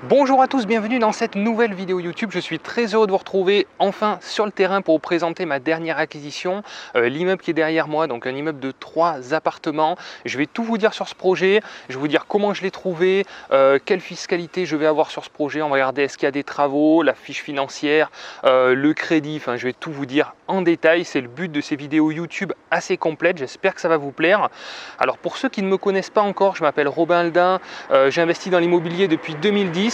Bonjour à tous, bienvenue dans cette nouvelle vidéo YouTube. Je suis très heureux de vous retrouver enfin sur le terrain pour vous présenter ma dernière acquisition, l'immeuble qui est derrière moi, donc un immeuble de 3 appartements. Je vais tout vous dire sur ce projet, je vais vous dire comment je l'ai trouvé, quelle fiscalité je vais avoir sur ce projet. On va regarder est-ce qu'il y a des travaux, la fiche financière, le crédit, enfin je vais tout vous dire en détail. C'est le but de ces vidéos YouTube assez complètes, j'espère que ça va vous plaire. Alors pour ceux qui ne me connaissent pas encore, je m'appelle Robin Aldin, j'ai investi dans l'immobilier depuis 2010.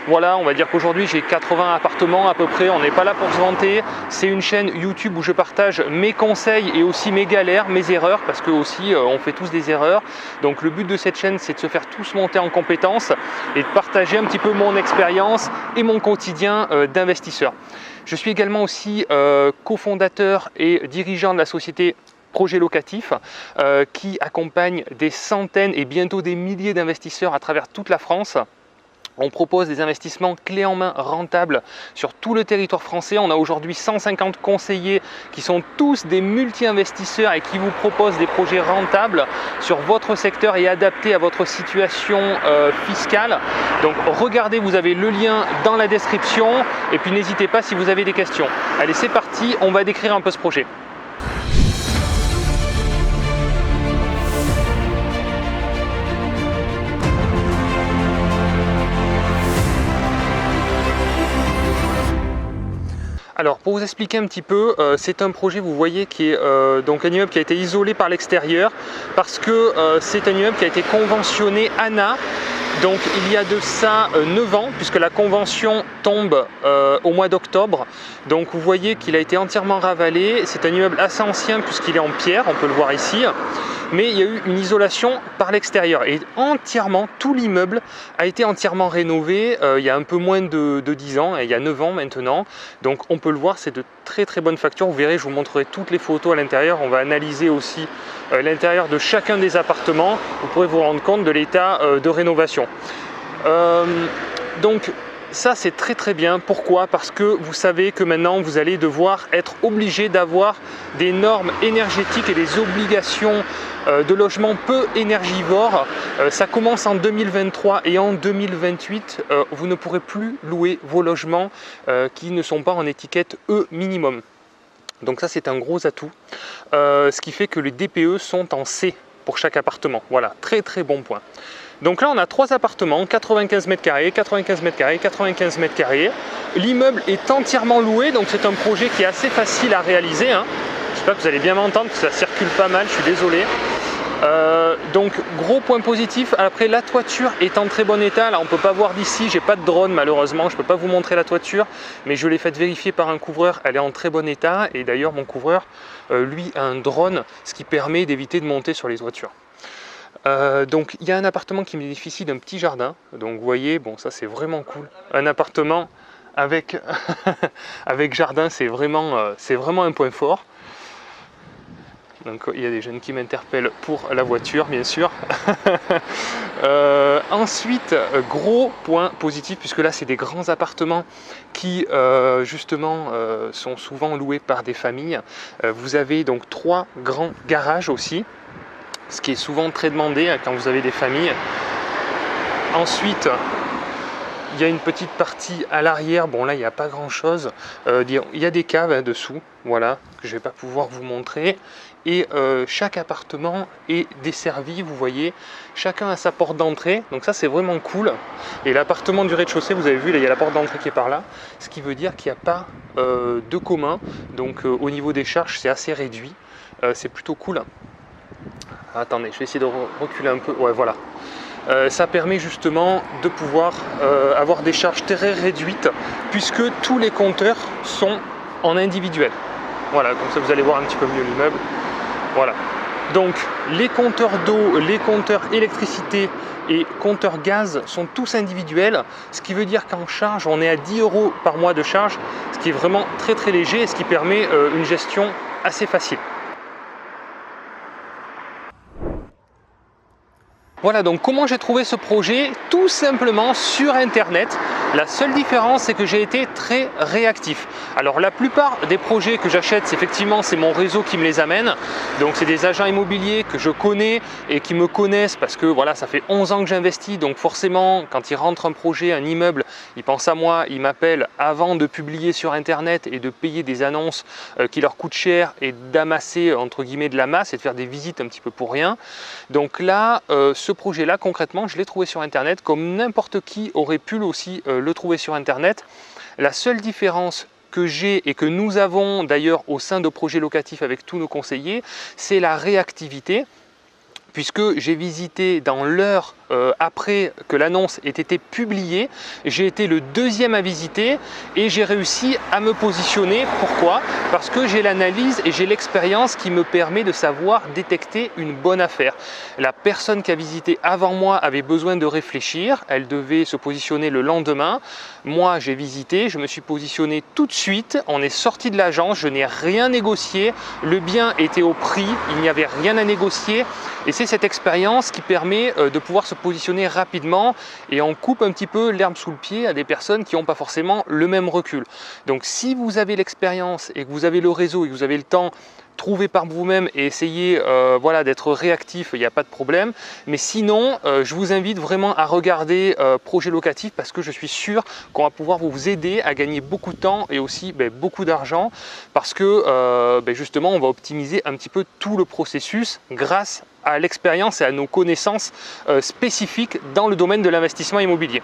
Voilà, on va dire qu'aujourd'hui j'ai 80 appartements à peu près, on n'est pas là pour se vanter. C'est une chaîne YouTube où je partage mes conseils et aussi mes galères, mes erreurs, parce que aussi on fait tous des erreurs. Donc le but de cette chaîne, c'est de se faire tous monter en compétences et de partager un petit peu mon expérience et mon quotidien d'investisseur. Je suis également aussi cofondateur et dirigeant de la société Projet Locatif qui accompagne des centaines et bientôt des milliers d'investisseurs à travers toute la France. On propose des investissements clés en main rentables sur tout le territoire français. On a aujourd'hui 150 conseillers qui sont tous des multi-investisseurs et qui vous proposent des projets rentables sur votre secteur et adaptés à votre situation fiscale. Donc regardez, vous avez le lien dans la description et puis n'hésitez pas si vous avez des questions. Allez, c'est parti, on va décrire un peu ce projet. Alors pour vous expliquer un petit peu, c'est un projet, vous voyez, qui est donc un immeuble qui a été isolé par l'extérieur parce que c'est un immeuble qui a été conventionné ANA. Donc il y a de ça 9 ans puisque la convention tombe au mois d'octobre. Donc vous voyez qu'il a été entièrement ravalé. C'est un immeuble assez ancien puisqu'il est en pierre, on peut le voir ici. Mais il y a eu une isolation par l'extérieur et entièrement, tout l'immeuble a été entièrement rénové il y a un peu moins de 10 ans, il y a 9 ans maintenant. Donc on peut le voir, c'est de très très bonne facture. Vous verrez, je vous montrerai toutes les photos à l'intérieur. On va analyser aussi l'intérieur de chacun des appartements. Vous pourrez vous rendre compte de l'état de rénovation. Donc ça c'est très très bien. Pourquoi? Parce que vous savez que maintenant vous allez devoir être obligé d'avoir des normes énergétiques et des obligations de logement peu énergivores. Ça commence en 2023 et en 2028 vous ne pourrez plus louer vos logements qui ne sont pas en étiquette E minimum. Donc ça c'est un gros atout, ce qui fait que les DPE sont en C pour chaque appartement. Voilà, très très bon point. Donc là on a 3 appartements, 95 mètres carrés, 95 mètres carrés, 95 mètres carrés. L'immeuble est entièrement loué, donc c'est un projet qui est assez facile à réaliser, hein. J'espère que vous allez bien m'entendre, que ça circule pas mal, je suis désolé. Donc gros point positif. Après, la toiture est en très bon état. Là on peut pas voir d'ici, j'ai pas de drone malheureusement, je peux pas vous montrer la toiture, mais je l'ai fait vérifier par un couvreur, elle est en très bon état. Et d'ailleurs mon couvreur lui a un drone, ce qui permet d'éviter de monter sur les toitures. Donc il y a un appartement qui bénéficie d'un petit jardin, donc vous voyez, bon ça c'est vraiment cool, un appartement avec, avec jardin, c'est vraiment un point fort. Donc il y a des jeunes qui m'interpellent pour la voiture bien sûr. Ensuite, gros point positif, puisque là c'est des grands appartements qui justement sont souvent loués par des familles. Vous avez donc 3 grands garages aussi, ce qui est souvent très demandé quand vous avez des familles. Ensuite, il y a une petite partie à l'arrière, bon là il n'y a pas grand chose, il y a des caves dessous, voilà, que je ne vais pas pouvoir vous montrer. Et chaque appartement est desservi, vous voyez, chacun a sa porte d'entrée, donc ça c'est vraiment cool. Et l'appartement du rez-de-chaussée, vous avez vu, là il y a la porte d'entrée qui est par là, ce qui veut dire qu'il n'y a pas de commun, donc au niveau des charges c'est assez réduit, c'est plutôt cool. Attendez, je vais essayer de reculer un peu, ouais voilà. Ça permet justement de pouvoir avoir des charges très réduites puisque tous les compteurs sont en individuel. Voilà, comme ça vous allez voir un petit peu mieux l'immeuble. Voilà. Donc les compteurs d'eau, les compteurs électricité et compteurs gaz sont tous individuels, ce qui veut dire qu'en charge, on est à 10 € par mois de charge, ce qui est vraiment très très léger et ce qui permet une gestion assez facile. Voilà donc comment j'ai trouvé ce projet, tout simplement sur internet. La seule différence, c'est que j'ai été très réactif. Alors la plupart des projets que j'achète, effectivement, c'est mon réseau qui me les amène. Donc c'est des agents immobiliers que je connais et qui me connaissent parce que voilà, ça fait 11 ans que j'investis. Donc forcément, quand ils rentrent un projet, un immeuble, ils pensent à moi, ils m'appellent avant de publier sur Internet et de payer des annonces qui leur coûtent cher et d'amasser entre guillemets de la masse et de faire des visites un petit peu pour rien. Donc là, ce projet-là, concrètement, je l'ai trouvé sur Internet comme n'importe qui aurait pu aussi le trouver sur Internet. La seule différence que j'ai et que nous avons d'ailleurs au sein de projets locatifs avec tous nos conseillers, c'est la réactivité. Puisque j'ai visité dans l'heure après que l'annonce ait été publiée, j'ai été le deuxième à visiter et j'ai réussi à me positionner. Pourquoi? Parce que j'ai l'analyse et j'ai l'expérience qui me permet de savoir détecter une bonne affaire. La personne qui a visité avant moi avait besoin de réfléchir, elle devait se positionner le lendemain. Moi j'ai visité, je me suis positionné tout de suite, on est sorti de l'agence, je n'ai rien négocié, le bien était au prix, il n'y avait rien à négocier. Et c'est cette expérience qui permet de pouvoir se positionner rapidement et on coupe un petit peu l'herbe sous le pied à des personnes qui n'ont pas forcément le même recul. Donc si vous avez l'expérience et que vous avez le réseau et que vous avez le temps, trouvez par vous-même et essayez voilà, d'être réactif, il n'y a pas de problème. Mais sinon, je vous invite vraiment à regarder Projet Locatif parce que je suis sûr qu'on va pouvoir vous aider à gagner beaucoup de temps et aussi beaucoup d'argent parce que justement, on va optimiser un petit peu tout le processus grâce à l'expérience et à nos connaissances spécifiques dans le domaine de l'investissement immobilier.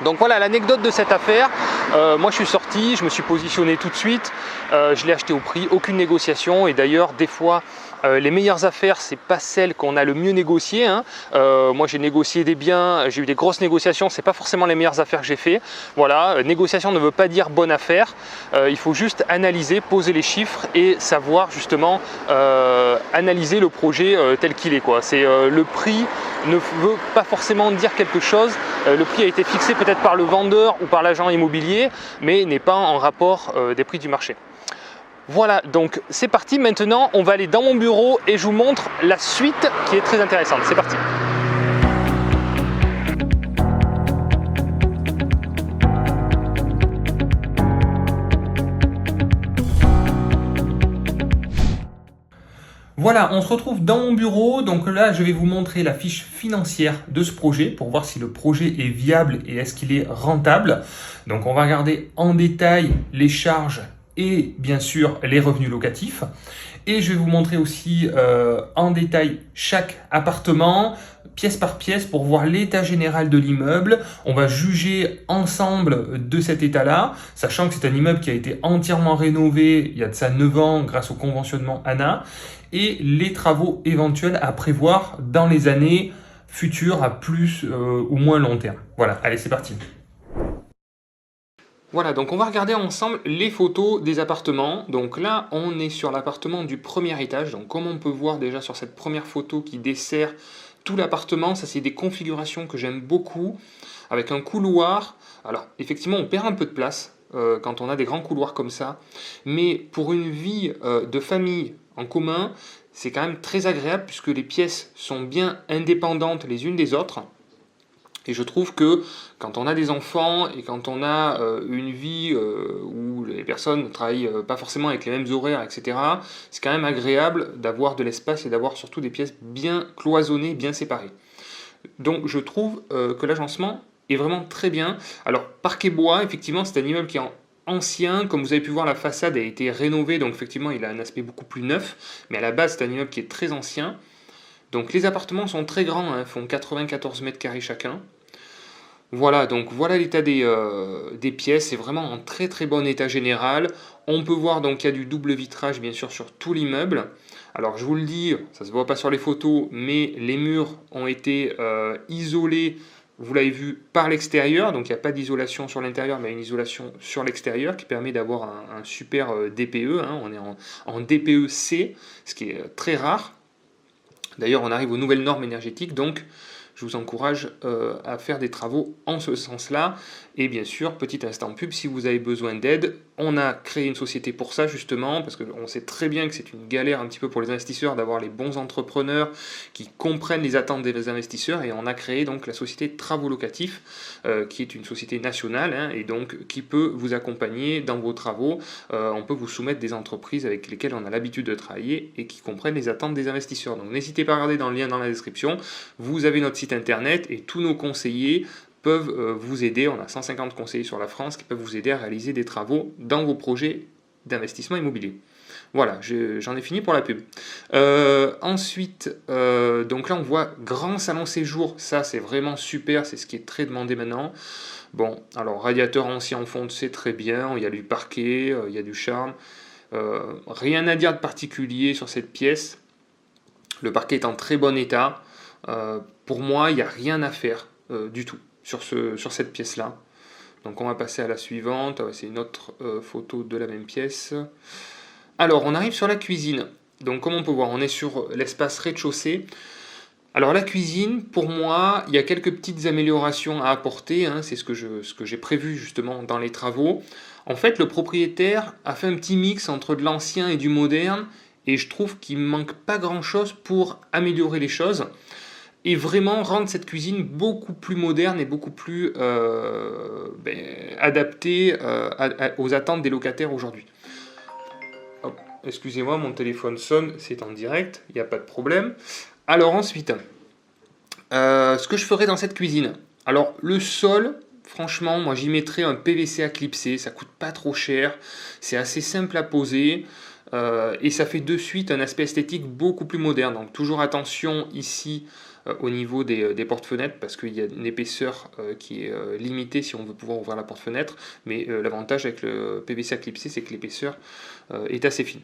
Donc voilà l'anecdote de cette affaire. Moi je suis sorti, je me suis positionné tout de suite, je l'ai acheté au prix, aucune négociation et d'ailleurs des fois les meilleures affaires c'est pas celles qu'on a le mieux négociées. Moi j'ai négocié des biens, j'ai eu des grosses négociations, c'est pas forcément les meilleures affaires que j'ai fait. Voilà, négociation ne veut pas dire bonne affaire, il faut juste analyser, poser les chiffres et savoir justement analyser le projet tel qu'il est. C'est le prix ne veut pas forcément dire quelque chose, le prix a été fixé peut-être par le vendeur ou par l'agent immobilier, mais n'est pas en rapport des prix du marché. Voilà, donc c'est parti, maintenant on va aller dans mon bureau et je vous montre la suite qui est très intéressante. C'est parti. Voilà, on se retrouve dans mon bureau. Donc là, je vais vous montrer la fiche financière de ce projet pour voir si le projet est viable et est-ce qu'il est rentable. Donc on va regarder en détail les charges et bien sûr les revenus locatifs. Et je vais vous montrer aussi en détail chaque appartement, pièce par pièce, pour voir l'état général de l'immeuble. On va juger ensemble de cet état-là, sachant que c'est un immeuble qui a été entièrement rénové il y a de ça 9 ans grâce au conventionnement ANA, et les travaux éventuels à prévoir dans les années futures à plus ou moins long terme. Voilà, allez, c'est parti. Voilà, donc on va regarder ensemble les photos des appartements. Donc là, on est sur l'appartement du premier étage. Donc comme on peut voir déjà sur cette première photo qui dessert tout l'appartement, ça c'est des configurations que j'aime beaucoup, avec un couloir. Alors effectivement, on perd un peu de place quand on a des grands couloirs comme ça, mais pour une vie de famille en commun, c'est quand même très agréable puisque les pièces sont bien indépendantes les unes des autres. Et je trouve que quand on a des enfants et quand on a une vie où les personnes ne travaillent pas forcément avec les mêmes horaires, etc., c'est quand même agréable d'avoir de l'espace et d'avoir surtout des pièces bien cloisonnées, bien séparées. Donc je trouve que l'agencement est vraiment très bien. Alors parquet bois, effectivement, c'est un immeuble qui est ancien. Comme vous avez pu voir, la façade a été rénovée, donc effectivement il a un aspect beaucoup plus neuf. Mais à la base, c'est un immeuble qui est très ancien. Donc les appartements sont très grands, font 94 mètres carrés chacun. Voilà, donc voilà l'état des pièces, c'est vraiment en très très bon état général. On peut voir donc qu'il y a du double vitrage bien sûr sur tout l'immeuble. Alors je vous le dis, ça ne se voit pas sur les photos, mais les murs ont été isolés, vous l'avez vu, par l'extérieur. Donc il n'y a pas d'isolation sur l'intérieur, mais une isolation sur l'extérieur qui permet d'avoir un super DPE. On est en DPE-C, ce qui est très rare. D'ailleurs on arrive aux nouvelles normes énergétiques, donc je vous encourage à faire des travaux en ce sens-là. Et bien sûr, petit instant pub, si vous avez besoin d'aide, on a créé une société pour ça justement, parce qu'on sait très bien que c'est une galère un petit peu pour les investisseurs d'avoir les bons entrepreneurs qui comprennent les attentes des investisseurs, et on a créé donc la société Travaux Locatifs, qui est une société nationale, hein, et donc qui peut vous accompagner dans vos travaux. On peut vous soumettre des entreprises avec lesquelles on a l'habitude de travailler et qui comprennent les attentes des investisseurs. Donc n'hésitez pas à regarder dans le lien dans la description, vous avez notre site internet et tous nos conseillers peuvent vous aider. On a 150 conseillers sur la France qui peuvent vous aider à réaliser des travaux dans vos projets d'investissement immobilier. Voilà, j'en ai fini pour la pub. Ensuite, donc là on voit grand salon séjour, ça c'est vraiment super, c'est ce qui est très demandé maintenant. Bon, alors radiateur ancien en fonte, c'est très bien, il y a du parquet, il y a du charme. Rien à dire de particulier sur cette pièce. Le parquet est en très bon état. Pour moi, il n'y a rien à faire du tout sur cette pièce-là. Donc on va passer à la suivante. C'est une autre photo de la même pièce. Alors, on arrive sur la cuisine. Donc comme on peut voir, on est sur l'espace rez-de-chaussée. Alors la cuisine, pour moi, il y a quelques petites améliorations à apporter. Hein, c'est ce que j'ai prévu justement dans les travaux. En fait, le propriétaire a fait un petit mix entre de l'ancien et du moderne. Et je trouve qu'il ne manque pas grand-chose pour améliorer les choses et vraiment rendre cette cuisine beaucoup plus moderne et beaucoup plus adaptée aux attentes des locataires aujourd'hui. Excusez-moi, mon téléphone sonne, c'est en direct, il n'y a pas de problème. Alors ensuite, ce que je ferai dans cette cuisine. Alors le sol, franchement, moi j'y mettrais un PVC à clipser, ça coûte pas trop cher, c'est assez simple à poser. Et ça fait de suite un aspect esthétique beaucoup plus moderne. Donc toujours attention ici au niveau des portes-fenêtres, parce qu'il y a une épaisseur qui est limitée si on veut pouvoir ouvrir la porte-fenêtre, mais l'avantage avec le PVC à clipser, c'est que l'épaisseur est assez fine.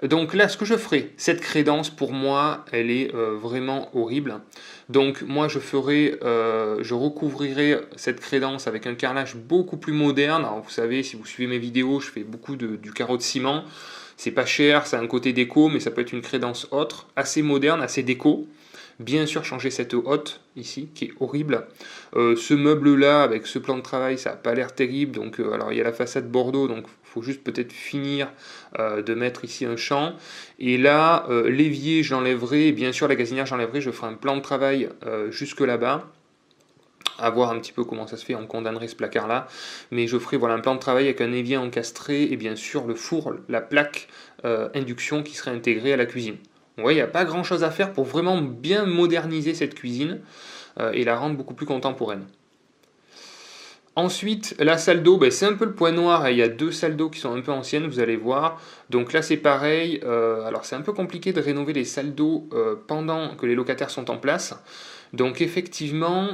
Donc là, ce que je ferai, cette crédence, pour moi, elle est vraiment horrible. Donc moi, je recouvrirai cette crédence avec un carrelage beaucoup plus moderne. Alors vous savez, si vous suivez mes vidéos, je fais beaucoup du carreau de ciment. C'est pas cher, ça a un côté déco, mais ça peut être une crédence autre, assez moderne, assez déco. Bien sûr, changer cette hotte ici, qui est horrible. Ce meuble-là, avec ce plan de travail, ça n'a pas l'air terrible. Donc, alors, il y a la façade Bordeaux, donc il faut juste peut-être finir de mettre ici un champ. Et là, l'évier, j'enlèverai. Bien sûr, la gazinière, j'enlèverai. Je ferai un plan de travail jusque là-bas. À voir un petit peu comment ça se fait, on condamnerait ce placard là, mais je ferai voilà, un plan de travail avec un évier encastré et bien sûr le four, la plaque induction qui serait intégrée à la cuisine. Vous voyez, il n'y a pas grand chose à faire pour vraiment bien moderniser cette cuisine et la rendre beaucoup plus contemporaine. Ensuite, la salle d'eau, ben, c'est un peu le point noir, il y a deux salles d'eau qui sont un peu anciennes, vous allez voir. Donc là c'est pareil, alors c'est un peu compliqué de rénover les salles d'eau pendant que les locataires sont en place. Donc effectivement,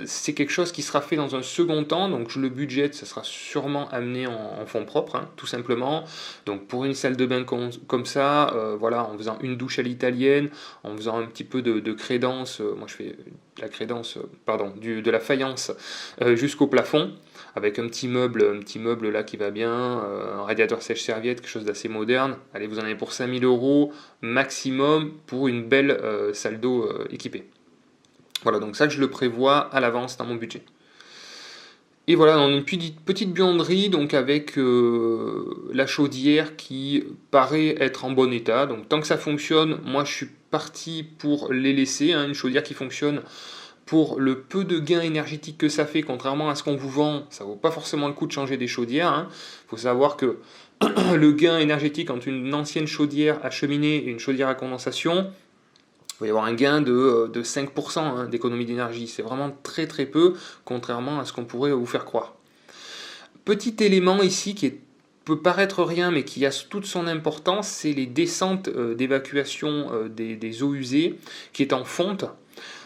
c'est quelque chose qui sera fait dans un second temps, donc le budget, ça sera sûrement amené en fonds propres, hein, tout simplement. Donc pour une salle de bain comme ça, voilà, en faisant une douche à l'italienne, en faisant un petit peu de crédence, moi je fais la crédence, pardon, de la faïence jusqu'au plafond, avec un petit meuble là qui va bien, un radiateur sèche-serviette, quelque chose d'assez moderne. Allez, vous en avez pour 5 000 € maximum pour une belle salle d'eau équipée. Voilà, donc ça je le prévois à l'avance dans mon budget. Et voilà, on a une petite buanderie donc avec la chaudière qui paraît être en bon état. Donc tant que ça fonctionne, moi je suis parti pour les laisser. Hein, une chaudière qui fonctionne pour le peu de gain énergétique que ça fait, contrairement à ce qu'on vous vend, ça vaut pas forcément le coup de changer des chaudières. Hein. Faut savoir que le gain énergétique entre une ancienne chaudière à cheminée et une chaudière à condensation, il va y avoir un gain de 5% hein, d'économie d'énergie. C'est vraiment très très peu, contrairement à ce qu'on pourrait vous faire croire. Petit élément ici qui peut paraître rien, mais qui a toute son importance, c'est les descentes d'évacuation des eaux usées, qui est en fonte.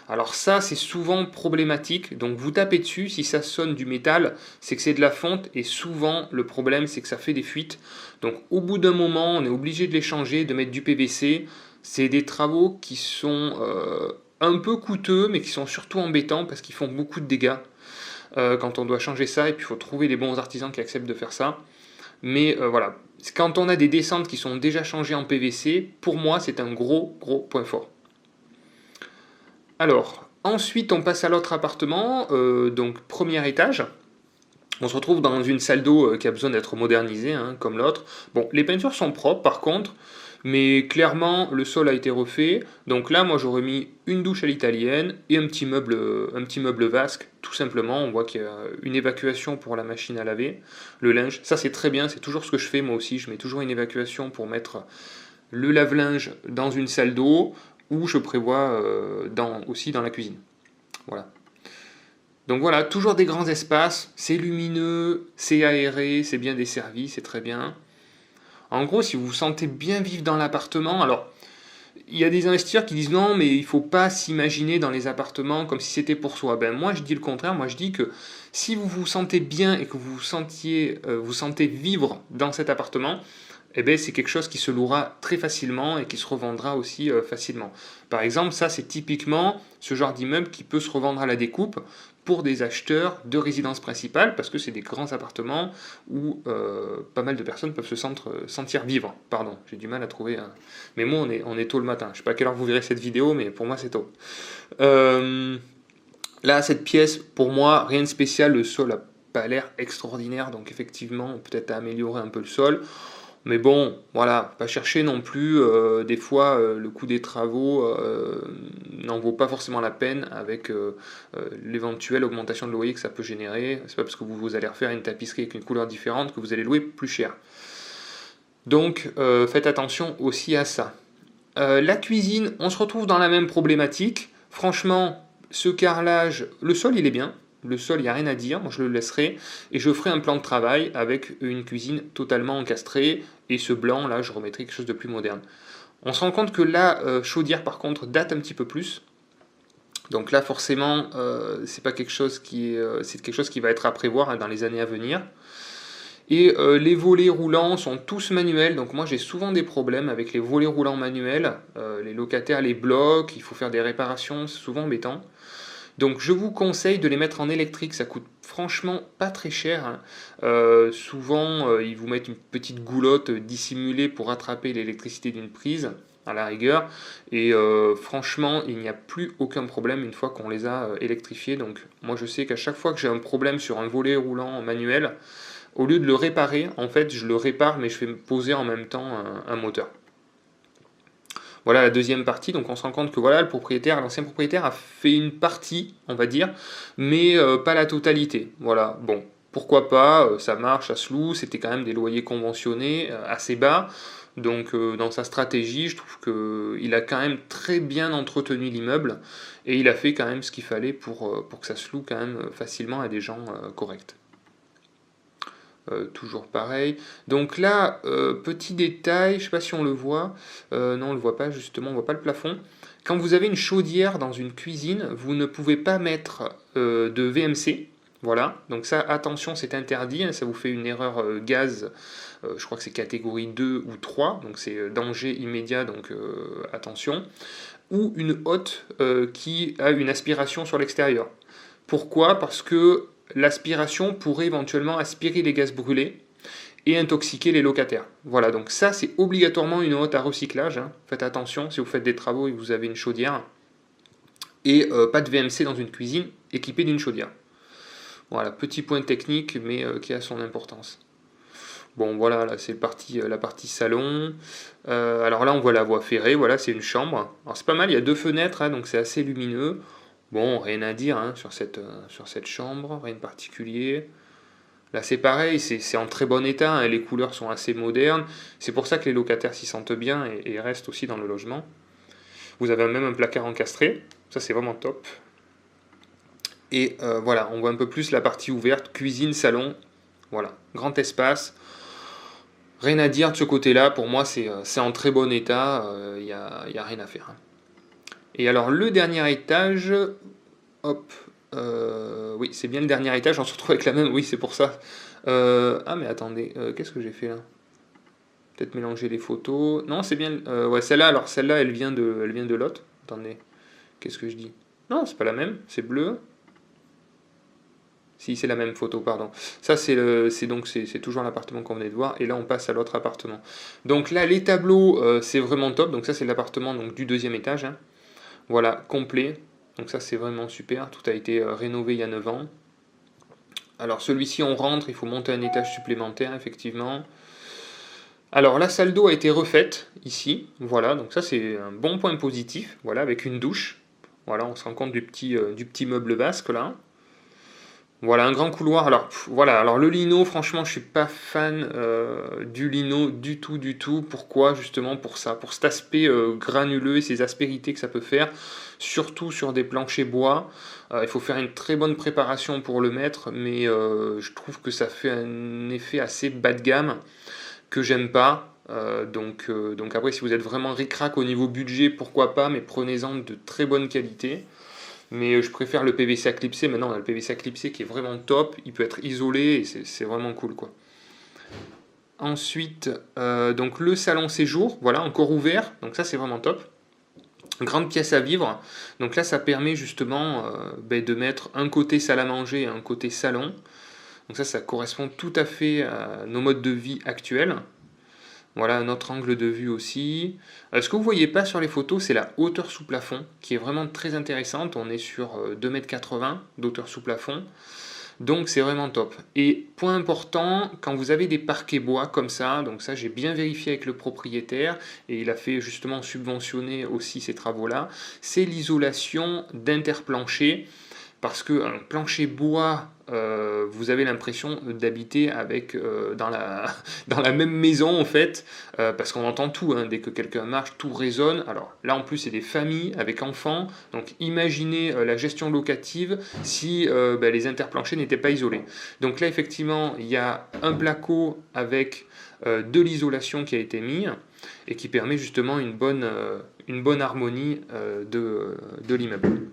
Alors ça, c'est souvent problématique, donc vous tapez dessus, si ça sonne du métal, c'est que c'est de la fonte, et souvent, le problème, c'est que ça fait des fuites. Donc au bout d'un moment, on est obligé de les changer, de mettre du PVC. C'est des travaux qui sont un peu coûteux, mais qui sont surtout embêtants parce qu'ils font beaucoup de dégâts quand on doit changer ça, et puis il faut trouver les bons artisans qui acceptent de faire ça. Mais voilà, quand on a des descentes qui sont déjà changées en PVC, pour moi c'est un gros point fort. Alors, ensuite on passe à l'autre appartement, donc premier étage. On se retrouve dans une salle d'eau qui a besoin d'être modernisée, hein, comme l'autre. Bon, les peintures sont propres par contre, mais clairement le sol a été refait. Donc là, moi j'aurais mis une douche à l'italienne et un petit meuble vasque, tout simplement. On voit qu'il y a une évacuation pour la machine à laver, le linge. Ça c'est très bien, c'est toujours ce que je fais moi aussi. Je mets toujours une évacuation pour mettre le lave-linge dans une salle d'eau, ou je prévois aussi dans la cuisine. Voilà. Donc voilà, toujours des grands espaces, c'est lumineux, c'est aéré, c'est bien desservi, c'est très bien. En gros, si vous vous sentez bien vivre dans l'appartement, alors il y a des investisseurs qui disent non, mais il ne faut pas s'imaginer dans les appartements comme si c'était pour soi. Ben moi je dis le contraire, moi je dis que si vous vous sentez bien et que vous sentez vivre dans cet appartement, eh ben, c'est quelque chose qui se louera très facilement et qui se revendra aussi facilement. Par exemple, ça c'est typiquement ce genre d'immeuble qui peut se revendre à la découpe pour des acheteurs de résidence principale, parce que c'est des grands appartements où pas mal de personnes peuvent se sentir vivre. Pardon, j'ai du mal à trouver mes mots, on est tôt le matin. Je ne sais pas à quelle heure vous verrez cette vidéo, mais pour moi c'est tôt. Là, cette pièce, pour moi, rien de spécial, le sol n'a pas l'air extraordinaire, donc effectivement, peut-être à améliorer un peu le sol. Mais bon, voilà, pas chercher non plus, des fois le coût des travaux n'en vaut pas forcément la peine avec l'éventuelle augmentation de loyer que ça peut générer. C'est pas parce que vous allez refaire une tapisserie avec une couleur différente que vous allez louer plus cher. Donc faites attention aussi à ça. La cuisine, on se retrouve dans la même problématique. Franchement, ce carrelage, le sol il est bien. Le sol, il n'y a rien à dire, moi je le laisserai, et je ferai un plan de travail avec une cuisine totalement encastrée, et ce blanc, là, je remettrai quelque chose de plus moderne. On se rend compte que la chaudière, par contre, date un petit peu plus, donc là, forcément, c'est pas quelque chose c'est quelque chose qui va être à prévoir hein, dans les années à venir. Et les volets roulants sont tous manuels, donc moi j'ai souvent des problèmes avec les volets roulants manuels, les locataires les bloquent, il faut faire des réparations, c'est souvent embêtant. Donc je vous conseille de les mettre en électrique, ça coûte franchement pas très cher. Hein. Souvent ils vous mettent une petite goulotte dissimulée pour rattraper l'électricité d'une prise, à la rigueur. Et franchement il n'y a plus aucun problème une fois qu'on les a électrifiés. Donc moi je sais qu'à chaque fois que j'ai un problème sur un volet roulant manuel, au lieu de le réparer, en fait je le répare mais je fais poser en même temps un moteur. Voilà la deuxième partie, donc on se rend compte que voilà, l'ancien propriétaire a fait une partie, on va dire, mais pas la totalité. Voilà, bon, pourquoi pas, ça marche, ça se loue, c'était quand même des loyers conventionnés assez bas, donc dans sa stratégie, je trouve qu'il a quand même très bien entretenu l'immeuble, et il a fait quand même ce qu'il fallait pour que ça se loue quand même facilement à des gens corrects. Toujours pareil. Donc là, petit détail, je ne sais pas si on le voit, non on ne le voit pas justement, on ne voit pas le plafond. Quand vous avez une chaudière dans une cuisine, vous ne pouvez pas mettre de VMC, voilà, donc ça attention c'est interdit, hein, ça vous fait une erreur gaz, je crois que c'est catégorie 2 ou 3, donc c'est danger immédiat, donc attention, ou une hotte qui a une aspiration sur l'extérieur. Pourquoi? Parce que l'aspiration pourrait éventuellement aspirer les gaz brûlés et intoxiquer les locataires. Voilà, donc ça c'est obligatoirement une hotte à recyclage. Hein. Faites attention si vous faites des travaux et que vous avez une chaudière. Et pas de VMC dans une cuisine équipée d'une chaudière. Voilà, petit point technique mais qui a son importance. Bon voilà, là c'est la partie salon. Alors là on voit la voie ferrée, voilà c'est une chambre. Alors c'est pas mal, il y a deux fenêtres, hein, donc c'est assez lumineux. Bon, rien à dire hein, sur cette chambre, rien de particulier. Là c'est pareil, c'est en très bon état, hein, les couleurs sont assez modernes. C'est pour ça que les locataires s'y sentent bien et restent aussi dans le logement. Vous avez même un placard encastré, ça c'est vraiment top. Et voilà, on voit un peu plus la partie ouverte, cuisine, salon. Voilà, grand espace. Rien à dire de ce côté-là, pour moi c'est en très bon état, il n'y a rien à faire. Hein. Et alors le dernier étage, hop, oui c'est bien le dernier étage, on se retrouve avec la même, oui c'est pour ça. Ah mais attendez, qu'est-ce que j'ai fait là? Peut-être mélanger les photos. Non c'est bien, ouais celle-là, alors celle-là elle vient de l'autre. Attendez, qu'est-ce que je dis? Non c'est pas la même, c'est bleu. Si, c'est la même photo, pardon. Ça, c'est toujours l'appartement qu'on venait de voir. Et là, on passe à l'autre appartement. Donc là, les tableaux, c'est vraiment top. Donc ça, c'est l'appartement du deuxième étage. Hein. Voilà, complet. Donc ça, c'est vraiment super. Tout a été rénové il y a 9 ans. Alors celui-ci, on rentre, il faut monter un étage supplémentaire, effectivement. Alors la salle d'eau a été refaite ici, voilà, donc ça c'est un bon point positif, voilà, avec une douche. Voilà, on se rend compte du petit meuble basque là. Voilà, un grand couloir. Alors voilà, alors le lino, franchement, je suis pas fan du lino du tout, du tout. Pourquoi? Justement pour ça, pour cet aspect granuleux et ces aspérités que ça peut faire, surtout sur des planchers bois. Il faut faire une très bonne préparation pour le mettre, mais je trouve que ça fait un effet assez bas de gamme que j'aime pas. Donc après, si vous êtes vraiment ric-rac au niveau budget, pourquoi pas, mais prenez-en de très bonne qualité. Mais je préfère le PVC à clipser. Maintenant, on a le PVC à clipser qui est vraiment top. Il peut être isolé et c'est vraiment cool, quoi. Ensuite, donc le salon séjour, voilà, encore ouvert. Donc ça, c'est vraiment top. Grande pièce à vivre. Donc là, ça permet justement de mettre un côté salle à manger et un côté salon. Donc ça correspond tout à fait à nos modes de vie actuels. Voilà un autre angle de vue aussi. Ce que vous ne voyez pas sur les photos, c'est la hauteur sous plafond, qui est vraiment très intéressante. On est sur 2,80 m d'hauteur sous plafond. Donc c'est vraiment top. Et point important, quand vous avez des parquets bois comme ça, donc ça j'ai bien vérifié avec le propriétaire, et il a fait justement subventionner aussi ces travaux-là, c'est l'isolation d'interplancher. Parce qu'un plancher bois, vous avez l'impression d'habiter avec dans la même maison en fait, parce qu'on entend tout, hein, dès que quelqu'un marche, tout résonne. Alors là en plus c'est des familles avec enfants, donc imaginez la gestion locative si les interplanchers n'étaient pas isolés. Donc là effectivement il y a un placo avec de l'isolation qui a été mis et qui permet justement une bonne harmonie de l'immeuble.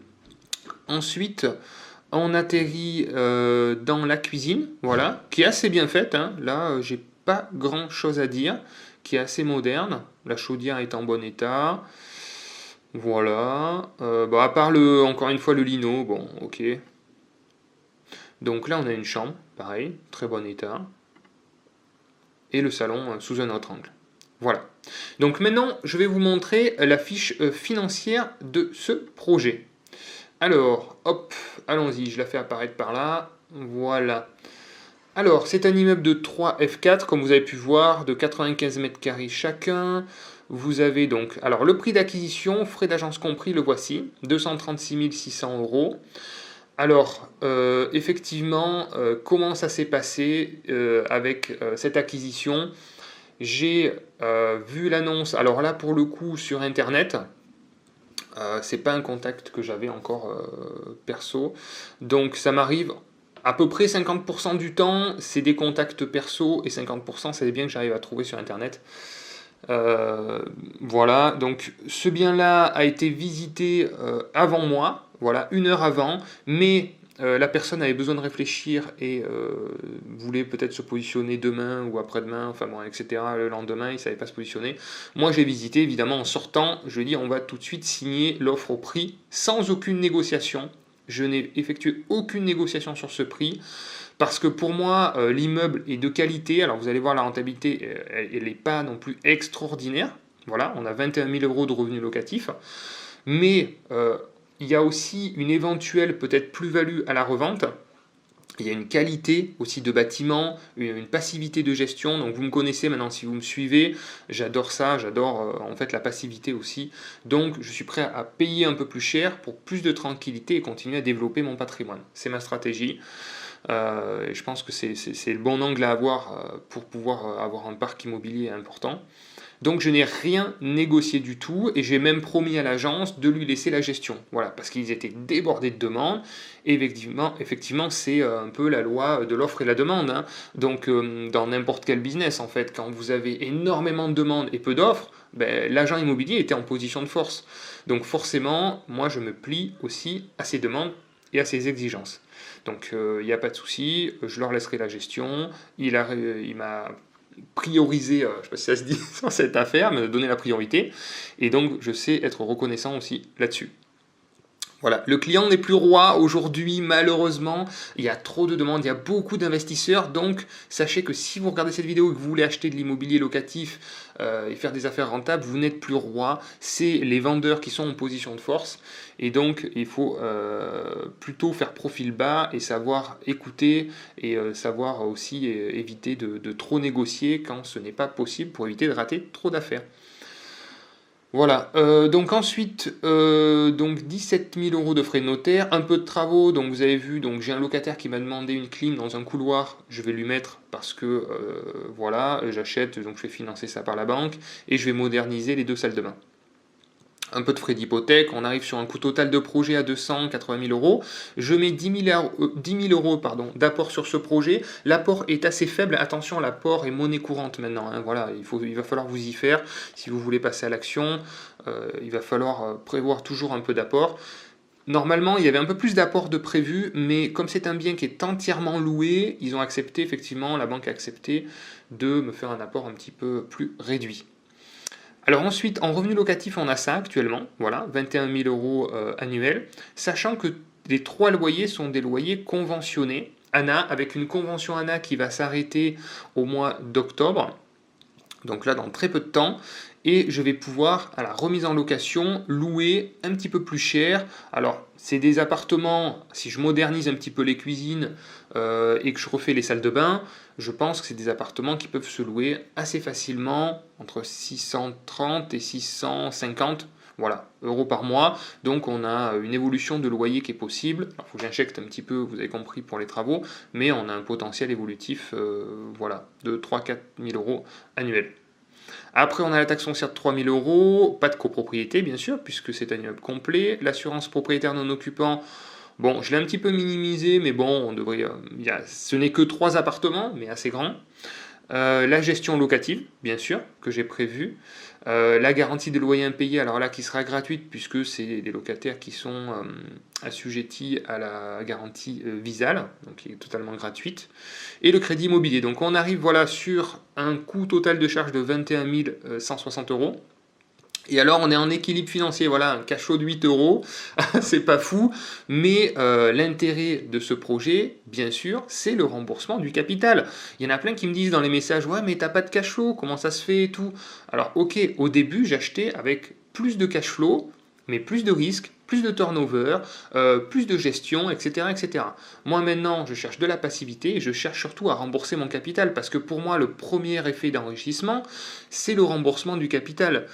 Ensuite, on atterrit dans la cuisine, voilà, qui est assez bien faite, hein. Là, j'ai pas grand chose à dire, qui est assez moderne. La chaudière est en bon état. Voilà. À part encore une fois le lino, bon, ok. Donc là, on a une chambre, pareil, très bon état. Et le salon sous un autre angle. Voilà. Donc maintenant, je vais vous montrer la fiche financière de ce projet. Alors, hop, allons-y, je la fais apparaître par là. Voilà. Alors, c'est un immeuble de 3 F4, comme vous avez pu voir, de 95 mètres carrés chacun. Vous avez donc, alors le prix d'acquisition, frais d'agence compris, le voici, 236 600 €. Alors, effectivement, comment ça s'est passé avec cette acquisition? J'ai vu l'annonce, alors là pour le coup sur Internet. C'est pas un contact que j'avais encore perso. Donc ça m'arrive à peu près 50% du temps, c'est des contacts perso et 50% c'est des biens que j'arrive à trouver sur internet. Voilà, donc ce bien-là a été visité avant moi, voilà, 1 heure avant, mais la personne avait besoin de réfléchir et voulait peut-être se positionner demain ou après-demain, enfin bon, etc. Le lendemain, il ne savait pas se positionner. Moi, j'ai visité, évidemment, en sortant, je lui ai dit, on va tout de suite signer l'offre au prix, sans aucune négociation. Je n'ai effectué aucune négociation sur ce prix, parce que pour moi, l'immeuble est de qualité. Alors, vous allez voir, la rentabilité, elle n'est pas non plus extraordinaire. Voilà, on a 21 000 € de revenus locatifs. Mais il y a aussi une éventuelle peut-être plus-value à la revente. Il y a une qualité aussi de bâtiment, une passivité de gestion. Donc vous me connaissez maintenant si vous me suivez. J'adore ça, j'adore en fait la passivité aussi. Donc je suis prêt à payer un peu plus cher pour plus de tranquillité et continuer à développer mon patrimoine. C'est ma stratégie. Et je pense que c'est le bon angle à avoir pour pouvoir avoir un parc immobilier important. Donc je n'ai rien négocié du tout et j'ai même promis à l'agence de lui laisser la gestion. Voilà, parce qu'ils étaient débordés de demandes. Et effectivement c'est un peu la loi de l'offre et la demande, hein. Donc dans n'importe quel business en fait, quand vous avez énormément de demandes et peu d'offres, l'agent immobilier était en position de force. Donc forcément, moi je me plie aussi à ces demandes et à ces exigences. Donc il n'y a pas de souci, je leur laisserai la gestion. Il m'a priorisé, je ne sais pas si ça se dit dans cette affaire, me donner la priorité. Et donc je sais être reconnaissant aussi là-dessus. Voilà, le client n'est plus roi aujourd'hui, malheureusement, il y a trop de demandes, il y a beaucoup d'investisseurs, donc sachez que si vous regardez cette vidéo et que vous voulez acheter de l'immobilier locatif et faire des affaires rentables, vous n'êtes plus roi, c'est les vendeurs qui sont en position de force, et donc il faut plutôt faire profil bas et savoir écouter et savoir aussi éviter de trop négocier quand ce n'est pas possible pour éviter de rater trop d'affaires. Voilà, donc ensuite, donc 17 000 € de frais de notaire, un peu de travaux, donc vous avez vu, donc j'ai un locataire qui m'a demandé une clim dans un couloir, je vais lui mettre parce que, voilà, j'achète, donc je vais financer ça par la banque, et je vais moderniser les 2 salles de bain. Un peu de frais d'hypothèque, on arrive sur un coût total de projet à 280 000 €. Je mets 10 000 € d'apport sur ce projet. L'apport est assez faible. Attention, l'apport est monnaie courante maintenant, hein. Voilà, il va falloir vous y faire. Si vous voulez passer à l'action, il va falloir prévoir toujours un peu d'apport. Normalement, il y avait un peu plus d'apport de prévu, mais comme c'est un bien qui est entièrement loué, ils ont accepté, effectivement, la banque a accepté de me faire un apport un petit peu plus réduit. Alors ensuite, en revenu locatif, on a ça actuellement, voilà, 21 000 € annuels, sachant que les 3 loyers sont des loyers conventionnés, ANA, avec une convention ANA qui va s'arrêter au mois d'octobre, donc là dans très peu de temps, et je vais pouvoir, à la remise en location, louer un petit peu plus cher. Alors, c'est des appartements, si je modernise un petit peu les cuisines et que je refais les salles de bain, je pense que c'est des appartements qui peuvent se louer assez facilement, entre 630 et 650 voilà, euros par mois. Donc on a une évolution de loyer qui est possible. Il faut que j'injecte un petit peu, vous avez compris, pour les travaux, mais on a un potentiel évolutif voilà, de 3-4 000 € annuels. Après, on a la taxe foncière de 3 000 €, pas de copropriété, bien sûr, puisque c'est un immeuble complet. L'assurance propriétaire non occupant, bon, je l'ai un petit peu minimisé, mais bon, on devrait, ce n'est que 3 appartements, mais assez grands. La gestion locative, bien sûr, que j'ai prévue. La garantie des loyers impayés, alors là, qui sera gratuite, puisque c'est des locataires qui sont assujettis à la garantie Visale, donc qui est totalement gratuite. Et le crédit immobilier. Donc on arrive voilà, sur un coût total de charge de 21 160 €. Et alors on est en équilibre financier, voilà, un cash flow de 8 €, c'est pas fou, mais l'intérêt de ce projet, bien sûr, c'est le remboursement du capital. Il y en a plein qui me disent dans les messages, ouais mais t'as pas de cash flow, comment ça se fait et tout. Alors ok, au début j'achetais avec plus de cash flow, mais plus de risques, plus de turnover, plus de gestion, etc., etc. Moi maintenant, je cherche de la passivité et je cherche surtout à rembourser mon capital, parce que pour moi, le premier effet d'enrichissement, c'est le remboursement du capital.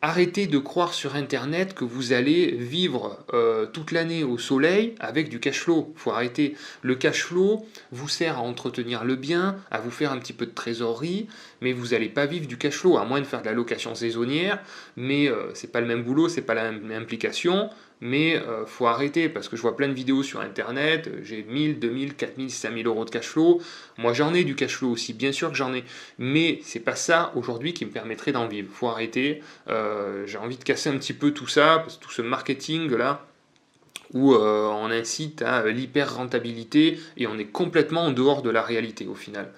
Arrêtez de croire sur Internet que vous allez vivre toute l'année au soleil avec du cash flow. Il faut arrêter. Le cash flow vous sert à entretenir le bien, à vous faire un petit peu de trésorerie, mais vous n'allez pas vivre du cash flow, à moins de faire de la location saisonnière, mais c'est pas le même boulot, c'est pas la même implication. Mais faut arrêter, parce que je vois plein de vidéos sur Internet, j'ai 1000, 2000, 4000, 5000 € de cash flow. Moi j'en ai du cash flow aussi, bien sûr que j'en ai, mais c'est pas ça aujourd'hui qui me permettrait d'en vivre. Faut arrêter, j'ai envie de casser un petit peu tout ça, tout ce marketing là, où on incite à l'hyper rentabilité et on est complètement en dehors de la réalité au final.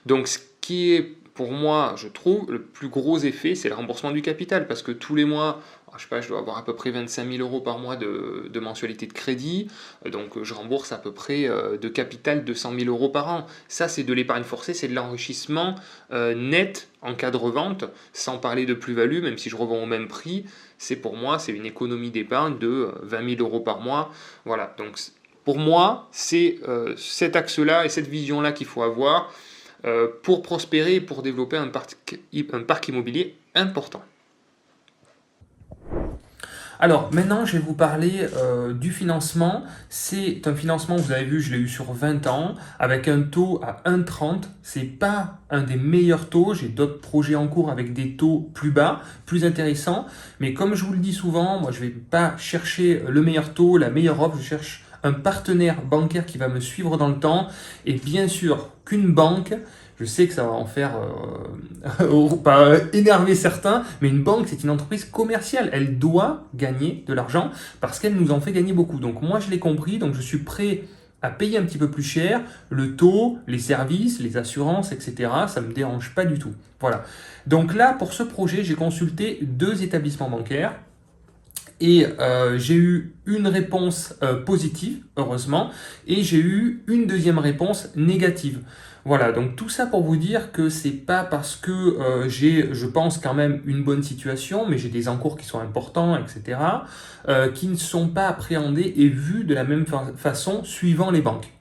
Donc ce qui est pour moi, je trouve, le plus gros effet, c'est le remboursement du capital, parce que tous les mois, je sais pas, je dois avoir à peu près 25 000 € par mois de mensualité de crédit, donc je rembourse à peu près de capital 200 000 € par an. Ça, c'est de l'épargne forcée, c'est de l'enrichissement net en cas de revente, sans parler de plus-value, même si je revends au même prix, c'est pour moi, c'est une économie d'épargne de 20 000 € par mois. Voilà, donc pour moi, c'est cet axe-là et cette vision-là qu'il faut avoir pour prospérer et pour développer un parc immobilier important. Alors maintenant je vais vous parler du financement. C'est un financement, vous avez vu, je l'ai eu sur 20 ans, avec un taux à 1,30. C'est pas un des meilleurs taux, j'ai d'autres projets en cours avec des taux plus bas, plus intéressants. Mais comme je vous le dis souvent, moi je ne vais pas chercher le meilleur taux, la meilleure offre, je cherche un partenaire bancaire qui va me suivre dans le temps. Et bien sûr qu'une banque, je sais que ça va en faire pas énerver certains, mais une banque, c'est une entreprise commerciale. Elle doit gagner de l'argent parce qu'elle nous en fait gagner beaucoup. Donc moi, je l'ai compris, donc je suis prêt à payer un petit peu plus cher le taux, les services, les assurances, etc. Ça ne me dérange pas du tout. Voilà. Donc là, pour ce projet, j'ai consulté 2 établissements bancaires. Et j'ai eu une réponse positive, heureusement, et j'ai eu une deuxième réponse négative. Voilà, donc tout ça pour vous dire que c'est pas parce que j'ai, je pense quand même, une bonne situation, mais j'ai des encours qui sont importants, etc., qui ne sont pas appréhendés et vus de la même façon suivant les banques.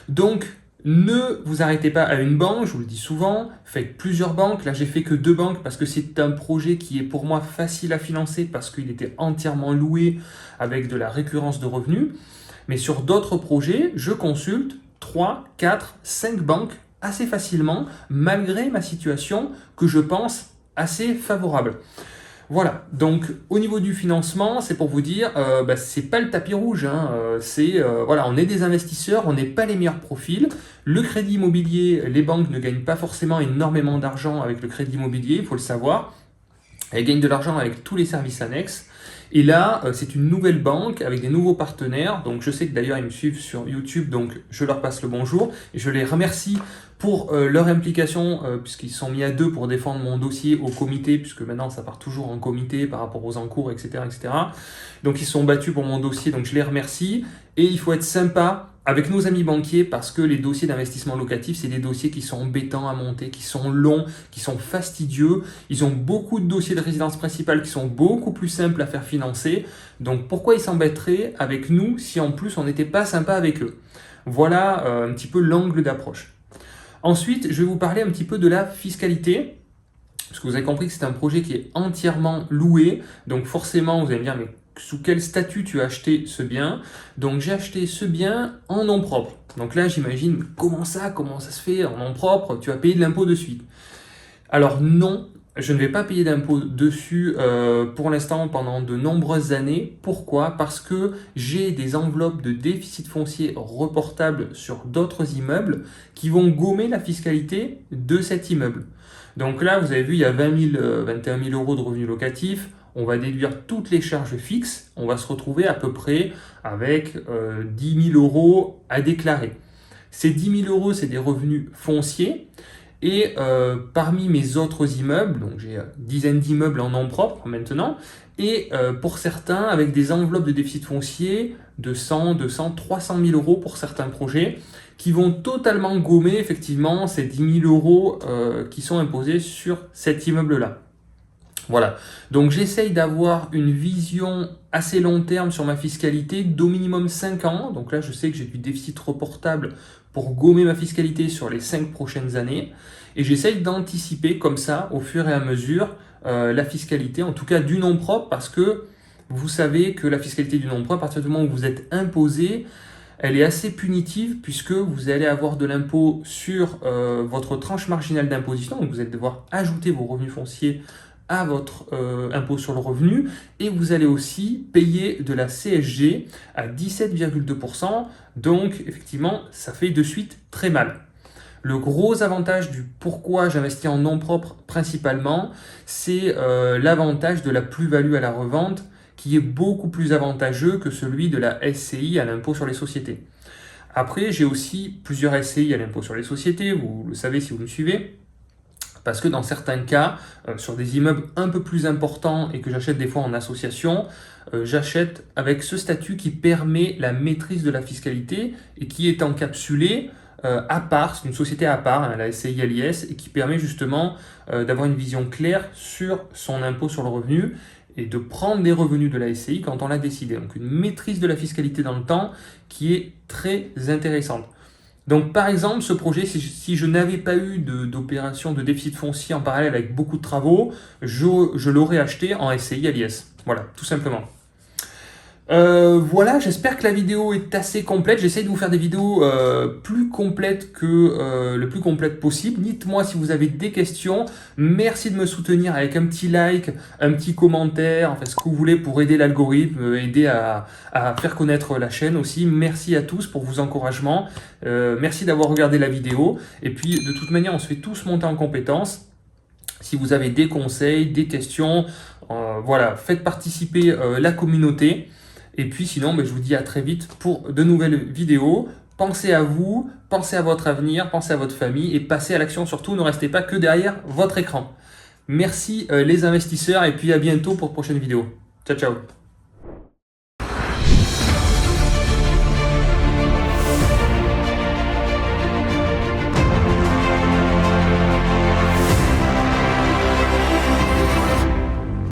Donc, ne vous arrêtez pas à une banque, je vous le dis souvent, faites plusieurs banques. Là, j'ai fait que 2 banques parce que c'est un projet qui est pour moi facile à financer parce qu'il était entièrement loué avec de la récurrence de revenus. Mais sur d'autres projets, je consulte 3, 4, 5 banques assez facilement malgré ma situation que je pense assez favorable. Voilà, donc au niveau du financement, c'est pour vous dire, c'est pas le tapis rouge, hein, voilà, on est des investisseurs, on n'est pas les meilleurs profils. Le crédit immobilier, les banques ne gagnent pas forcément énormément d'argent avec le crédit immobilier, il faut le savoir. Elles gagnent de l'argent avec tous les services annexes. Et là, c'est une nouvelle banque avec des nouveaux partenaires. Donc, je sais que d'ailleurs, ils me suivent sur YouTube, donc je leur passe le bonjour. Et je les remercie pour leur implication, puisqu'ils sont mis à 2 pour défendre mon dossier au comité, puisque maintenant, ça part toujours en comité par rapport aux encours, etc., etc. Donc, ils se sont battus pour mon dossier, donc je les remercie. Et il faut être sympa avec nos amis banquiers parce que les dossiers d'investissement locatif, c'est des dossiers qui sont embêtants à monter, qui sont longs, qui sont fastidieux. Ils ont beaucoup de dossiers de résidence principale qui sont beaucoup plus simples à faire financer. Donc pourquoi ils s'embêteraient avec nous si en plus on n'était pas sympa avec eux? Voilà un petit peu l'angle d'approche. Ensuite, je vais vous parler un petit peu de la fiscalité. Parce que vous avez compris que c'est un projet qui est entièrement loué. Donc forcément, vous allez me dire, mais sous quel statut tu as acheté ce bien? Donc j'ai acheté ce bien en nom propre. Donc là, j'imagine, comment ça se fait en nom propre? Tu vas payer de l'impôt de suite. Alors non, je ne vais pas payer d'impôt dessus pour l'instant pendant de nombreuses années. Pourquoi? Parce que j'ai des enveloppes de déficit foncier reportables sur d'autres immeubles qui vont gommer la fiscalité de cet immeuble. Donc là, vous avez vu, il y a 21 000 euros de revenus locatifs. On va déduire toutes les charges fixes. On va se retrouver à peu près avec 10 000 euros à déclarer. Ces 10 000 euros, c'est des revenus fonciers. Et parmi mes autres immeubles, donc j'ai une dizaine d'immeubles en nom propre maintenant, et pour certains avec des enveloppes de déficit foncier de 100, 200, 300 000 euros pour certains projets, qui vont totalement gommer effectivement ces 10 000 euros qui sont imposés sur cet immeuble-là. Voilà, donc j'essaye d'avoir une vision assez long terme sur ma fiscalité d'au minimum 5 ans. Donc là, je sais que j'ai du déficit reportable pour gommer ma fiscalité sur les 5 prochaines années. Et j'essaye d'anticiper comme ça, au fur et à mesure, la fiscalité, en tout cas du nom propre, parce que vous savez que la fiscalité du nom propre, à partir du moment où vous êtes imposé, elle est assez punitive puisque vous allez avoir de l'impôt sur votre tranche marginale d'imposition. Donc vous allez devoir ajouter vos revenus fonciers à votre impôt sur le revenu et vous allez aussi payer de la CSG à 17,2%. Donc effectivement, ça fait de suite très mal. Le gros avantage du pourquoi j'investis en nom propre principalement, c'est l'avantage de la plus-value à la revente qui est beaucoup plus avantageux que celui de la SCI à l'impôt sur les sociétés. Après, j'ai aussi plusieurs SCI à l'impôt sur les sociétés, vous le savez si vous me suivez. Parce que dans certains cas, sur des immeubles un peu plus importants et que j'achète des fois en association, j'achète avec ce statut qui permet la maîtrise de la fiscalité et qui est encapsulé à part, c'est une société à part, hein, la SCI LIS, et qui permet justement d'avoir une vision claire sur son impôt sur le revenu et de prendre des revenus de la SCI quand on l'a décidé. Donc une maîtrise de la fiscalité dans le temps qui est très intéressante. Donc par exemple, ce projet, si je n'avais pas eu d'opération de déficit foncier en parallèle avec beaucoup de travaux, je l'aurais acheté en SCI LIS. Voilà, tout simplement. Voilà, j'espère que la vidéo est assez complète. J'essaie de vous faire des vidéos plus complètes que le plus complète possible. Dites-moi si vous avez des questions. Merci de me soutenir avec un petit like, un petit commentaire, enfin ce que vous voulez pour aider l'algorithme, aider à faire connaître la chaîne aussi. Merci à tous pour vos encouragements. Merci d'avoir regardé la vidéo. Et puis de toute manière, on se fait tous monter en compétences. Si vous avez des conseils, des questions, voilà, faites participer la communauté. Et puis sinon, je vous dis à très vite pour de nouvelles vidéos. Pensez à vous, pensez à votre avenir, pensez à votre famille et passez à l'action surtout. Ne restez pas que derrière votre écran. Merci les investisseurs et puis à bientôt pour de prochaines vidéos. Ciao, ciao.